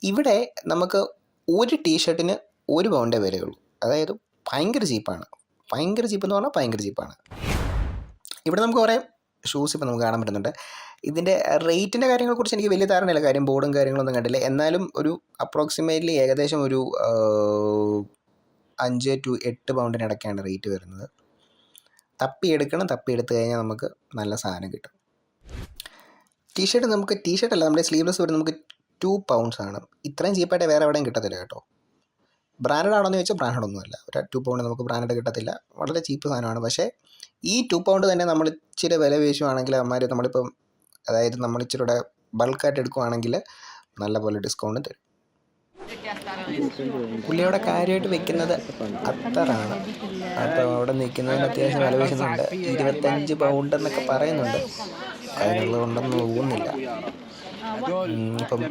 ഇവിടെ നമുക്ക് ഒരു ടീഷർട്ടിന് 1 പൗണ്ടേ വിലയുള്ളൂ. അതായത് ഭയങ്കര ചീപ്പാണ്. ഭയങ്കര ചീപ്പെന്ന് പറഞ്ഞാൽ ഭയങ്കര ചീപ്പാണ്. ഇവിടെ നമുക്ക് കുറേ ഷൂസ് ഇപ്പോൾ നമുക്ക് കാണാൻ പറ്റുന്നുണ്ട്. ഇതിൻ്റെ റേറ്റിൻ്റെ കാര്യങ്ങളെക്കുറിച്ച് എനിക്ക് വലിയ ധാരണയില്ല. കാര്യം ബോർഡും കാര്യങ്ങളൊന്നും കണ്ടില്ല. എന്നാലും ഒരു അപ്രോക്സിമേറ്റ്ലി ഏകദേശം ഒരു 5 to 8 പൗണ്ടിനിടയ്ക്കാണ് റേറ്റ് വരുന്നത്. തപ്പിയെടുത്ത് കഴിഞ്ഞാൽ നമുക്ക് നല്ല സാധനം കിട്ടും. ടീഷർട്ടല്ല, നമ്മുടെ സ്ലീവ്ലെസ് വരുന്നത് നമുക്ക് 2 pounds ആണ്. ഇത്രയും ചീപ്പായിട്ട് വേറെ എവിടെയും കിട്ടത്തില്ല കേട്ടോ. ബ്രാൻഡഡ് ആണോ എന്ന് ചോദിച്ചാൽ ബ്രാൻഡഡ് ഒന്നുമല്ല. ഒരു 2 pound നമുക്ക് ബ്രാൻഡഡ് കിട്ടത്തില്ല. വളരെ ചീപ്പ് സാധനമാണ്. പക്ഷേ ഈ 2 pound തന്നെ നമ്മൾ ഇച്ചിരി വില പേശുവാണെങ്കിൽ നമ്മളിപ്പം അതായത് നമ്മൾ ഇച്ചിരി കൂടെ ബൾക്കായിട്ട് എടുക്കുവാണെങ്കിൽ നല്ലപോലെ ഡിസ്കൗണ്ട് തരും. പുള്ളിയോടെ കാര്യമായിട്ട് വെക്കുന്നത് അത്തറാണ്. അപ്പോൾ അവിടെ നിൽക്കുന്നതിന് അത്യാവശ്യം വില പേശുന്നുണ്ട്. 25 pound എന്നൊക്കെ പറയുന്നുണ്ട്. അതിനുള്ളതുകൊണ്ടൊന്നും തോന്നുന്നില്ല. ഇപ്പം